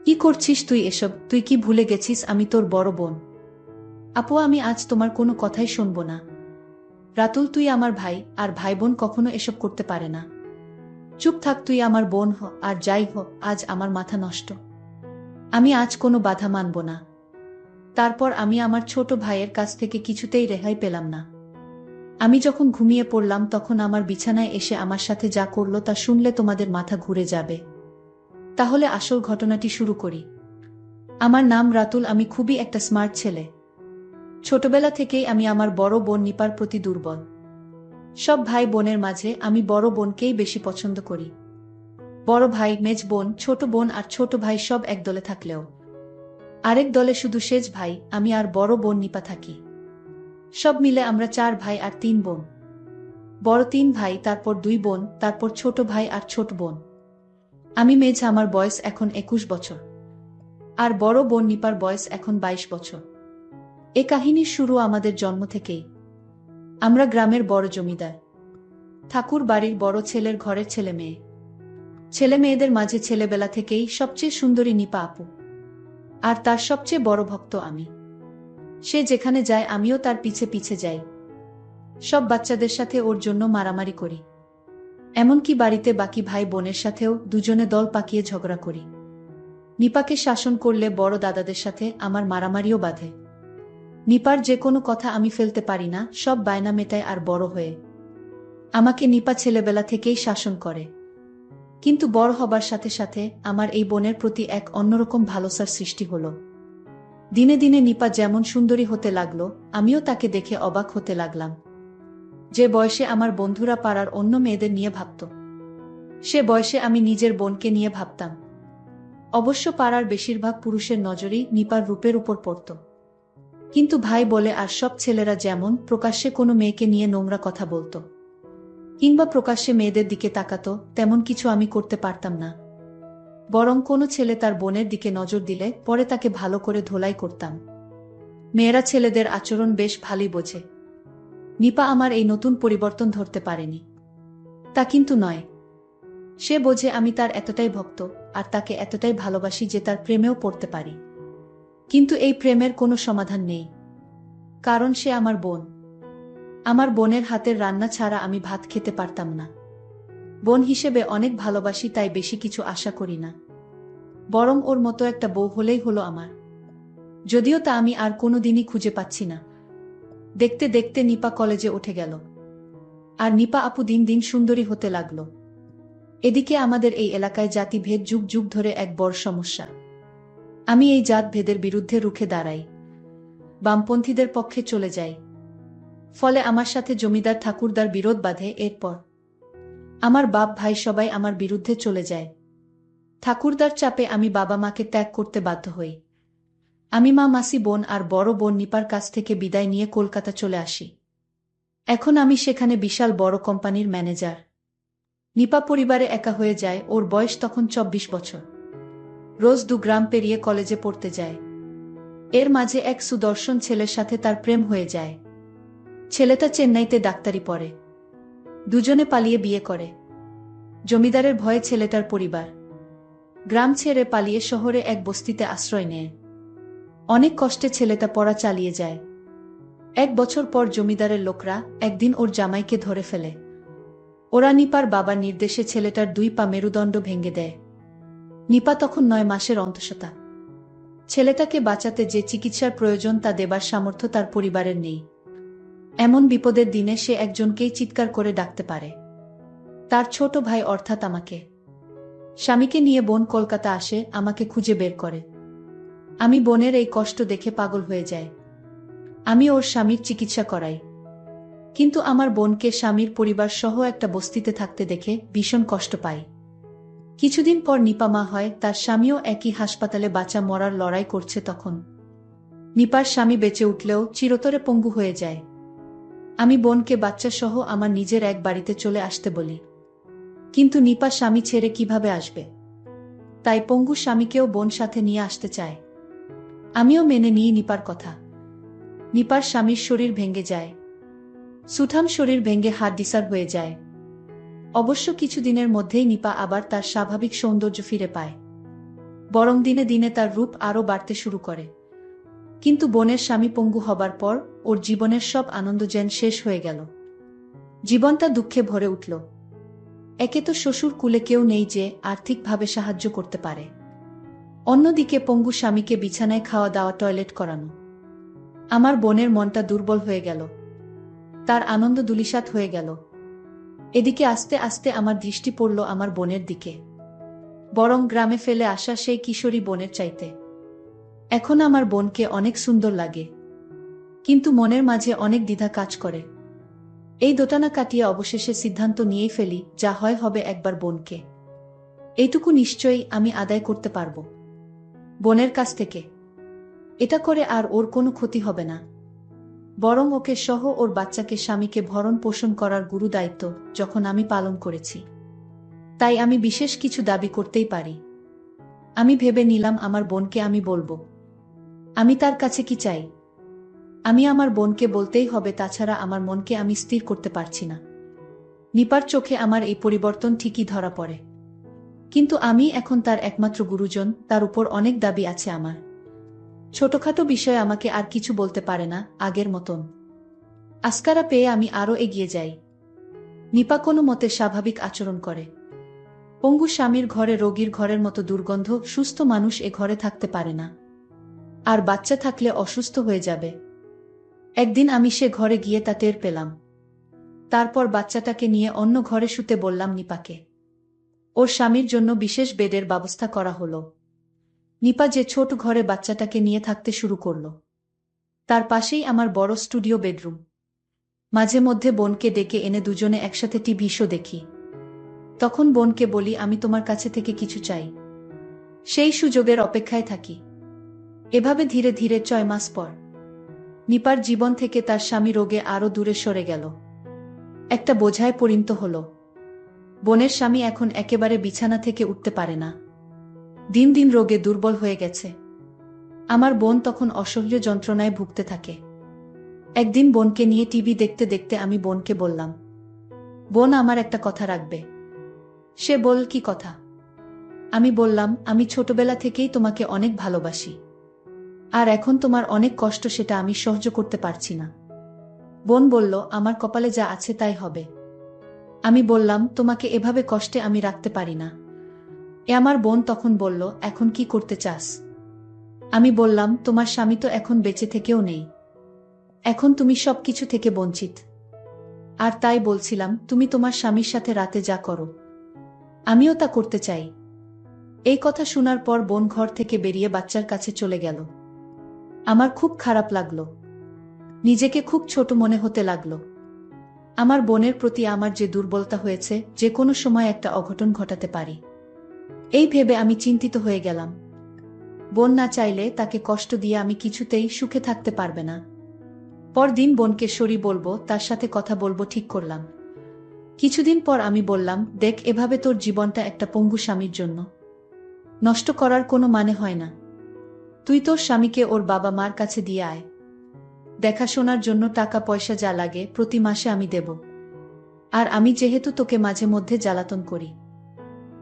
কি করছিস তুই এসব? তুই কি ভুলে গেছিস আমি তোর বড় বোন? আপু, আমি আজ তোমার কোনো কথাই শুনবো না। রাতুল, তুই আমার ভাই, আর ভাই বোন কখনো এসব করতে পারে না। চুপ থাক, তুই আমার বোন হ, আর যাই হোক, আজ আমার মাথা নষ্ট। আমি আজ কোনো বাধা মানব না। তারপর আমি আমার ছোট ভাইয়ের কাছ থেকে কিছুতেই রেহাই পেলাম না। আমি যখন ঘুমিয়ে পড়লাম তখন আমার বিছানায় এসে আমার সাথে যা করলো তা শুনলে তোমাদের মাথা ঘুরে যাবে। তাহলে আসল ঘটনাটি শুরু করি। আমার নাম রাতুল, আমি খুবই একটা স্মার্ট ছেলে। ছোটবেলা থেকেই আমি আমার বড় বোন নিপার প্রতি দুর্বল। সব ভাই বোনের মাঝে আমি বড় বোনকেই বেশি পছন্দ করি। বড় ভাই, মেজ বোন, ছোট বোন আর ছোট ভাই সব এক দলে থাকলেও আরেক দলে শুধু সেজ ভাই, আমি আর বড় বোন নিপা থাকি। সব মিলে আমরা 4 ভাই আর 3 বোন। বড় 3 ভাই, তারপর 2 বোন, তারপর ছোট ভাই আর ছোট বোন। আমি মেজ, আমার বয়স এখন 21 বছর। আর বড় বোন নিপার বয়স এখন 22 বছর। এ কাহিনীর শুরু আমাদের জন্ম থেকেই। আমরা গ্রামের বড় জমিদার ঠাকুর বাড়ির বড় ছেলের ঘরের ছেলে মেয়ে। ছেলে মেয়েদের মাঝে ছেলেবেলা থেকেই সবচেয়ে সুন্দরী নিপা আপু। আর তার সবচেয়ে বড় ভক্ত আমি। সে যেখানে যায় আমিও তার পিছে পিছে যাই। সব বাচ্চাদের সাথে ওর জন্য মারামারি করি। এমনকি বাড়িতে বাকি ভাই বোনের সাথেও দুজনে দল পাকিয়ে ঝগড়া করি। নিপাকে শাসন করলে বড় দাদাদের সাথে আমার মারামারিও বাধে। নিপার যে কোনো কথা আমি ফেলতে পারি না, সব বায়না মেটায়। আর বড় হয়ে আমাকে নিপা ছেলেবেলা থেকেই শাসন করে। কিন্তু বড় হবার সাথে সাথে আমার এই বোনের প্রতি এক অন্যরকম ভালোবাসার সৃষ্টি হলো। দিনে দিনে নিপা যেমন সুন্দরী হতে লাগলো, আমিও তাকে দেখে অবাক হতে লাগলাম। যে বয়সে আমার বন্ধুরা পাড়ার অন্য মেয়েদের নিয়ে ভাবত, সে বয়সে আমি নিজের বোনকে নিয়ে ভাবতাম। অবশ্য পাড়ার বেশিরভাগ পুরুষের নজরই নিপার রূপের উপর পড়ত। কিন্তু ভাই বলে আর সব ছেলেরা যেমন প্রকাশ্যে কোনো মেয়েকে নিয়ে নোংরা কথা বলতো, কিংবা প্রকাশ্যে মেয়েদের দিকে তাকাতো, তেমন কিছু আমি করতে পারতাম না। বরং কোনো ছেলে তার বোনের দিকে নজর দিলে পরে তাকে ভালো করে ধোলাই করতাম। মেয়েরা ছেলেদের আচরণ বেশ ভালোই বোঝে। নিপা আমার এই নতুন পরিবর্তন ধরতে পারেনি। তা কিন্তু নয়। সে বোঝে আমি তার এতটাই ভক্ত, আর তাকে এতটাই ভালোবাসি যে তার প্রেমেও পড়তে পারি। কিন্তু এই প্রেমের কোনো সমাধান নেই। কারণ সে আমার বোন। আমার বোনের হাতের রান্না ছাড়া আমি ভাত খেতে পারতাম না। বোন হিসেবে অনেক ভালোবাসি, তাই বেশি কিছু আশা করি না। বরং ওর মতো একটা বউ হলেই হলো আমার। যদিও তা আমি আর কোনোদিনই খুঁজে পাচ্ছি না। দেখতে দেখতে নিপা কলেজে উঠে গেল। আর নিপা আপু দিন দিন সুন্দরী হতে লাগলো। এদিকে আমাদের এই এলাকায় জাতিভেদ যুগ যুগ ধরে এক বড় সমস্যা। আমি এই জাতভেদের বিরুদ্ধে রুখে দাঁড়াই। বামপন্থীদের পক্ষে চলে যাই। ফলে আমার সাথে জমিদার ঠাকুরদার বিরোধ বাধে। এরপর আমার বাপ ভাই সবাই আমার বিরুদ্ধে চলে যায়। ঠাকুরদার চাপে আমি বাবা মাকে ত্যাগ করতে বাধ্য হই। আমি মা, মাসি, বোন আর বড় বোন নিপার কাছ থেকে বিদায় নিয়ে কলকাতা চলে আসি। এখন আমি সেখানে বিশাল বড় কোম্পানির ম্যানেজার। নিপা পরিবারে একা হয়ে যায়। ওর বয়স তখন 24 বছর। রোজ 2 গ্রাম পেরিয়ে কলেজে পড়তে যায়। এর মাঝে এক সুদর্শন ছেলের সাথে তার প্রেম হয়ে যায়। ছেলেটা চেন্নাইতে ডাক্তারি পড়ে। দুজনে পালিয়ে বিয়ে করে। জমিদারের ভয়ে ছেলেটার পরিবার গ্রাম ছেড়ে পালিয়ে শহরে এক বস্তিতে আশ্রয় নেয়। অনেক কষ্টে ছেলেটা পড়া চালিয়ে যায়। 1 বছর পর জমিদারের লোকরা একদিন ওর জামাইকে ধরে ফেলে। ওরা নিপার বাবার নির্দেশে ছেলেটার 2 পা মেরুদণ্ড ভেঙে দেয়। নিপা তখন 9 মাসের অন্তঃসত্ত্বা। ছেলেটাকে বাঁচাতে যে চিকিৎসার প্রয়োজন তা দেবার সামর্থ্য তার পরিবারের নেই। এমন বিপদের দিনে সে একজনকেই চিৎকার করে ডাকতে পারে, তার ছোট ভাই, অর্থাৎ আমাকে। স্বামীকে নিয়ে বোন কলকাতা আসে, আমাকে খুঁজে বের করে। আমি বোনের এই কষ্ট দেখে পাগল হয়ে যাই। আমি ওর স্বামীর চিকিৎসা করাই। কিন্তু আমার বোনকে স্বামীর পরিবার সহ একটা বস্তিতে থাকতে দেখে ভীষণ কষ্ট পাই। কিছুদিন পর নিপা মা হয়। তার স্বামীও একই হাসপাতালে বাঁচা মরার লড়াই করছে। তখন নিপার স্বামী বেঁচে উঠলেও চিরতরে পঙ্গু হয়ে যায়। আমি বোনকে বাচ্চা সহ আমার নিজের এক বাড়িতে চলে আসতে বলি। কিন্তু নিপা স্বামী ছেড়ে কিভাবে আসবে? তাই পঙ্গু স্বামীকেও বোন সাথে নিয়ে আসতে চায়। আমিও মেনে নিই নিপার কথা। নিপার স্বামীর শরীর ভেঙে যায়। সুঠাম শরীর ভেঙে হাড়-ডিসার হয়ে যায়। অবশ্য কিছুদিনের মধ্যেই নিপা আবার তার স্বাভাবিক সৌন্দর্য ফিরে পায়। বরং দিনে দিনে তার রূপ আরও বাড়তে শুরু করে। কিন্তু বোনের স্বামী পঙ্গু হবার পর ওর জীবনের সব আনন্দ যেন শেষ হয়ে গেল। জীবনটা দুঃখে ভরে উঠল। একে তো শ্বশুর কুলে কেউ নেই যে আর্থিকভাবে সাহায্য করতে পারে, অন্যদিকে পঙ্গু স্বামীকে বিছানায় খাওয়া দাওয়া, টয়লেট করানো। আমার বোনের মনটা দুর্বল হয়ে গেল, তার আনন্দ ধূলিসাৎ হয়ে গেল। এদিকে আস্তে আস্তে আমার দৃষ্টি পড়ল আমার বোনের দিকে, বরং গ্রামে ফেলে আসা সেই কিশোরী বোনের চাইতে। এখন আমার বোনকে অনেক সুন্দর লাগে, কিন্তু মনের মাঝে অনেক দ্বিধা কাজ করে। এই দোটানা কাটিয়ে অবশেষে সিদ্ধান্ত নিয়েই ফেলি, যা হয় হবে, একবার বোনকে। এইটুকু নিশ্চয়ই আমি আদায় করতে পারব বোনের কাছ থেকে। এটা করে আর ওর কোনো ক্ষতি হবে না, বরং ওকে সহ ওর বাচ্চাকে স্বামীকে ভরণ পোষণ করার গুরু দায়িত্ব যখন আমি পালন করেছি, তাই আমি বিশেষ কিছু দাবি করতেই পারি। আমি ভেবে নিলাম আমার বোনকে আমি বলবো আমি তার কাছে কি চাই। আমি আমার বোনকে বলতেই হবে, তাছাড়া আমার মনকে আমি স্থির করতে পারছি না। নিপার চোখে আমার এই পরিবর্তন ঠিকই ধরা পড়ে, কিন্তু আমি এখন তার একমাত্র গুরুজন, তার উপর অনেক দাবি আছে আমার। ছোটখাটো বিষয়ে আমাকে আর কিছু বলতে পারে না আগের মতন। আস্কারা পেয়ে আমি আরও এগিয়ে যাই। নিপা কোনো মতে স্বাভাবিক আচরণ করে। পঙ্গু স্বামীর ঘরে রোগীর ঘরের মতো দুর্গন্ধ, সুস্থ মানুষ এ ঘরে থাকতে পারে না, আর বাচ্চা থাকলে অসুস্থ হয়ে যাবে। একদিন আমি সে ঘরে গিয়ে তা টের পেলাম। তারপর বাচ্চাটাকে নিয়ে অন্য ঘরে শুতে বললাম নিপাকে। ওর স্বামীর জন্য বিশেষ বেডের ব্যবস্থা করা হলো। নিপা যে ছোট ঘরে বাচ্চাটাকে নিয়ে থাকতে শুরু করল। তার পাশেই আমার বড় স্টুডিও বেডরুম। মাঝে মধ্যে বোনকে ডেকে এনে দুজনে একসাথে টিভি শো দেখি। তখন বোনকে বলি আমি তোমার কাছে থেকে কিছু চাই, সেই সুযোগের অপেক্ষায় থাকি। এভাবে ধীরে ধীরে 6 মাস পর নিপার জীবন থেকে তার স্বামী রোগে আরও দূরে সরে গেল, একটা বোঝায় পরিণত হল। বোনের স্বামী এখন একেবারে বিছানা থেকে উঠতে পারে না, দিন দিন রোগে দুর্বল হয়ে গেছে। আমার বোন তখন অসহ্য যন্ত্রণায় ভুগতে থাকে। একদিন বোনকে নিয়ে টিভি দেখতে দেখতে আমি বোনকে বললাম, বোন আমার একটা কথা রাখবে। সে বল, কি কথা? আমি বললাম, আমি ছোটবেলা থেকেই তোমাকে অনেক ভালোবাসি, আর এখন তোমার অনেক কষ্ট, সেটা আমি সহ্য করতে পারছি না। বোন বলল, আমার কপালে যা আছে তাই হবে। আমি বললাম, তোমাকে এভাবে কষ্টে আমি রাখতে পারি না। আমার বোন তখন বলল, এখন কি করতে চাস? আমি বললাম, তোমার স্বামী তো এখন বেঁচে থেকেও নেই, এখন তুমি সব কিছু থেকে বঞ্চিত। আর তাই বলছিলাম, তুমি তোমার স্বামীর সাথে রাতে যা করো আমিও তা করতে চাই। এই কথা শোনার পর বোন ঘর থেকে বেরিয়ে বাচ্চার কাছে চলে গেল। আমার খুব খারাপ লাগলো, নিজেকে খুব ছোট মনে হতে লাগলো। আমার বোনের প্রতি আমার যে দুর্বলতা হয়েছে, যে কোনো সময় একটা অঘটন ঘটাতে পারি, এই ভেবে আমি চিন্তিত হয়ে গেলাম। বোন না চাইলে তাকে কষ্ট দিয়ে আমি কিছুতেই সুখে থাকতে পারবে না। পরদিন বোনকে সরি বলবো, তার সাথে কথা বলবো ঠিক করলাম। কিছুদিন পর আমি বললাম, দেখ, এভাবে তোর জীবনটা একটা পঙ্গু স্বামীর জন্য নষ্ট করার কোনো মানে হয় না। তুই তোর স্বামীকে ওর বাবা মার কাছে দিয়ে আয়, দেখাশোনার জন্য টাকা পয়সা যা লাগে প্রতি মাসে আমি দেব। আর আমি যেহেতু তোকে মাঝে মধ্যে জ্বালাতন করি,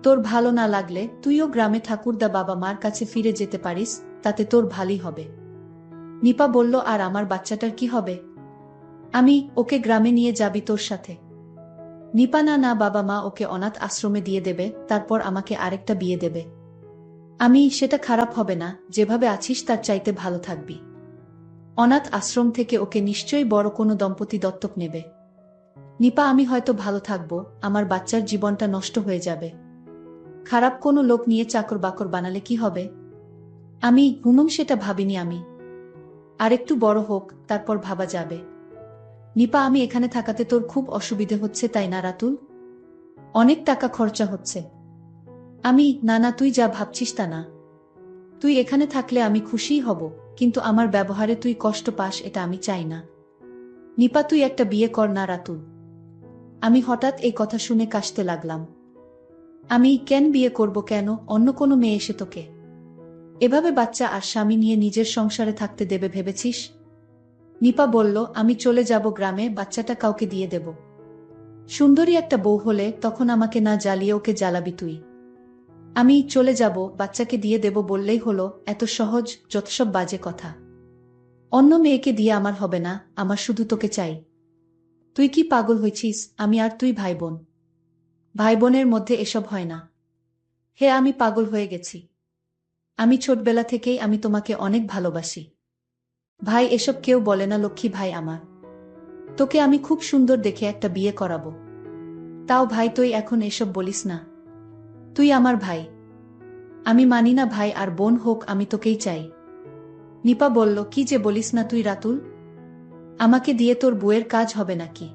তোর ভালো না লাগলে তুইও গ্রামে ঠাকুরদা বাবা মার কাছে ফিরে যেতে পারিস, তাতে তোর ভালোই হবে। নিপা বলল, আর আমার বাচ্চাটার কি হবে? আমি, ওকে গ্রামে নিয়ে যাবি তোর সাথে? নিপা, না না, বাবা মা ওকে অনাথ আশ্রমে দিয়ে দেবে, তারপর আমাকে আরেকটা বিয়ে দেবে। আমি, সেটা খারাপ হবে না, যেভাবে আছিস তার চাইতে ভালো থাকবি। অনাথ আশ্রম থেকে ওকে নিশ্চয়ই বড় কোনো দম্পতি দত্তক নেবে। নিপা, আমি হয়তো ভালো থাকবো, আমার বাচ্চার জীবনটা নষ্ট হয়ে যাবে। খারাপ কোনো লোক নিয়ে চাকর বাকর বানালে কি হবে? আমি, সেটা ভাবিনি আমি। আর একটু বড় হোক, তারপর ভাবা যাবে। নিপা, আমি এখানে থাকাতে তোর খুব অসুবিধে হচ্ছে তাই না রাতুল? অনেক টাকা খরচা হচ্ছে। আমি, না না, তুই যা ভাবছিস তা না। তুই এখানে থাকলে আমি খুশিই হব, কিন্তু আমার ব্যবহারে তুই কষ্ট পাস এটা আমি চাই না। নিপা, তুই একটা বিয়ে কর না রাতুল। আমি হঠাৎ এই কথা শুনে কাশতে লাগলাম। আমি, কেন বিয়ে করব? কেন? অন্য কোনো মেয়ে এসে তোকে এভাবে বাচ্চা আর স্বামী নিয়ে নিজের সংসারে থাকতে দেবে ভেবেছিস? নিপা বলল, আমি চলে যাব গ্রামে, বাচ্চাটা কাউকে দিয়ে দেব। সুন্দরী একটা বউ হলে তখন আমাকে না জ্বালিয়ে ওকে জ্বালাবি তুই। আমি চলে যাব, বাচ্চাকে দিয়ে দেব বললেই হলো, এত সহজ? যত সব বাজে কথা। অন্য মেয়েকে দিয়ে আমার হবে না, আমার শুধু তোকে চাই। তুই কি পাগল হয়েছিস? আমি আর তুই ভাই বোন। ভাই বোনের মধ্যে এসব হয় না। হে, আমি পাগল হয়ে গেছি। আমি ছোটবেলা থেকেই আমি তোমাকে অনেক ভালোবাসি। ভাই এসব কেউ বলে না লক্ষ্মী ভাই আমার। তোকে আমি খুব সুন্দর দেখে একটা বিয়ে করাবো। তাও ভাই তুই এখন এসব বলিস না। তুই আমার ভাই। আমি মানি না ভাই আর বোন হোক, আমি তোকেই চাই। নিপা বলল, কি যে বলিস না তুই রাতুল। আমাকে দিয়ে তোর বউয়ের কাজ হবে নাকি?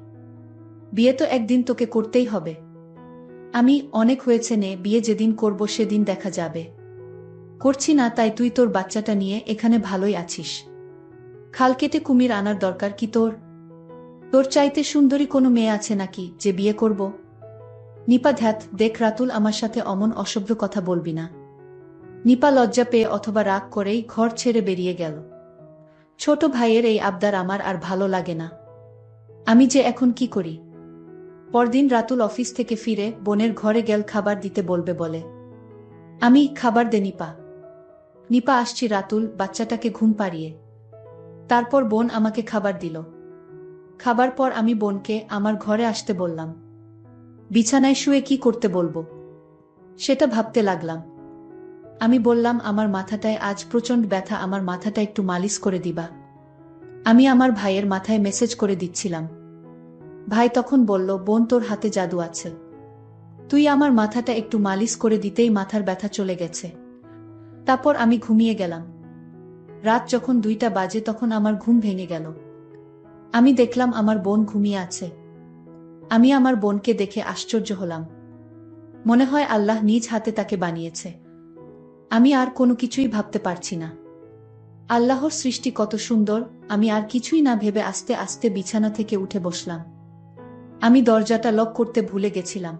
বিয়ে তো একদিন তোকে করতেই হবে। আমি অনেক হয়েছে নে, বিয়ে যেদিন করব সেদিন দেখা যাবে। করছি না তাই তুই তোর বাচ্চাটা নিয়ে এখানে ভালোই আছিস। খাল কেটে কুমির আনার দরকার কি তোর? তোর চাইতে সুন্দরী কোনো মেয়ে আছে নাকি যে বিয়ে করব? নিপা ধ্যাত, দেখ রাতুল, আমার সাথে অমন অসভ্য কথা বলবি না। নিপা লজ্জা পেয়ে অথবা রাগ করেই ঘর ছেড়ে বেরিয়ে গেল। ছোট ভাইয়ের এই আবদার আমার আর ভালো লাগে না। আমি যে এখন কি করি? পরদিন রাতুল অফিস থেকে ফিরে বোনের ঘরে গেল খাবার দিতে বলবে বলে। আমি খাবার দে নিপা। নিপা আসছি রাতুল, বাচ্চাটাকে ঘুম পাড়িয়ে। তারপর বোন আমাকে খাবার দিল। খাবার পর আমি বোনকে আমার ঘরে আসতে বললাম। বিছানায় শুয়ে কি করতে বলবো সেটা ভাবতে লাগলাম। আমি বললাম, আমার মাথাটায় আজ প্রচণ্ড ব্যথা, আমার মাথাটা একটু মালিশ করে দিবা। আমি আমার ভাইয়ের মাথায় মেসেজ করে দিচ্ছিলাম। ভাই তখন বলল, বোন তোর হাতে জাদু আছে। তুই আমার মাথাটা একটু মালিশ করে দিতেই মাথার ব্যথা চলে গেছে। তারপর আমি ঘুমিয়ে গেলাম। রাত যখন 2টা বাজে তখন আমার ঘুম ভেঙে গেল। আমি দেখলাম আমার বোন ঘুমিয়ে আছে। আমি আমার বোনকে দেখে আশ্চর্য হলাম। মনে হয় আল্লাহ নিজ হাতে তাকে বানিয়েছে। আমি আর কোনো কিছুই ভাবতে পারছি না। আল্লাহর সৃষ্টি কত সুন্দর। আমি আর কিছুই না ভেবে আস্তে আস্তে বিছানা থেকে উঠে বসলাম। আমি দরজাটা লক করতে ভুলে গেছিলাম,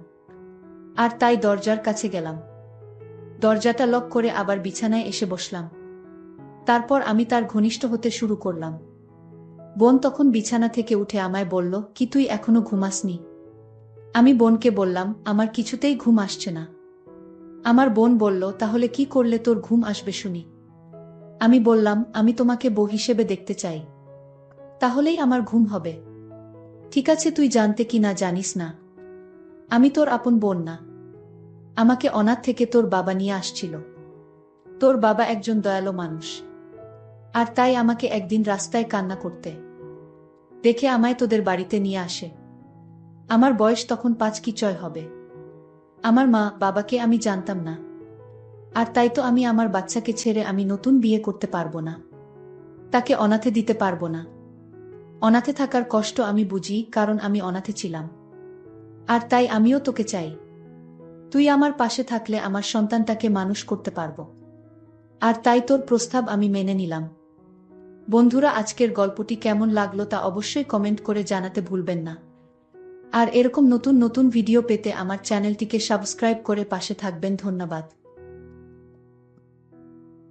আর তাই দরজার কাছে গেলাম। দরজাটা লক করে আবার বিছানায় এসে বসলাম। তারপর আমি তার ঘনিষ্ঠ হতে শুরু করলাম। বোন তখন বিছানা থেকে উঠে আমায় বলল, কি তুই এখনো ঘুমাসনি? আমি বোনকে বললাম, আমার কিছুতেই ঘুম আসছে না। আমার বোন বলল, তাহলে কি করলে তোর ঘুম আসবে শুনি? আমি বললাম, আমি তোমাকে বউ হিসেবে দেখতে চাই, তাহলেই আমার ঘুম হবে। ঠিক আছে, তুই জানতে কি না জানিস না, আমি তোর আপন বোন না। আমাকে অনাথ থেকে তোর বাবা নিয়ে আসছিল। তোর বাবা একজন দয়ালু মানুষ, আর তাই আমাকে একদিন রাস্তায় কান্না করতে দেখে আমায় তোদের বাড়িতে নিয়ে আসে। আমার বয়স তখন 5 কি 6 হবে। আমার মা বাবাকে আমি জানতাম না, আর তাই তো আমি আমার বাচ্চাকে ছেড়ে আমি নতুন বিয়ে করতে পারবো না। তাকে অনাথে দিতে পারবো না। অনাথে থাকার কষ্ট আমি বুঝি, কারণ আমি অনাথে ছিলাম। আর তাই আমিও তোকে চাই। তুই আমার পাশে থাকলে আমার সন্তানটাকে মানুষ করতে পারবো। আর তাই তোর প্রস্তাব আমি মেনে নিলাম। বন্ধুরা, আজকের গল্পটি কেমন লাগলো তা অবশ্যই কমেন্ট করে জানাতে ভুলবেন না। আর এরকম নতুন নতুন ভিডিও পেতে আমার চ্যানেলটিকে সাবস্ক্রাইব করে পাশে থাকবেন। ধন্যবাদ।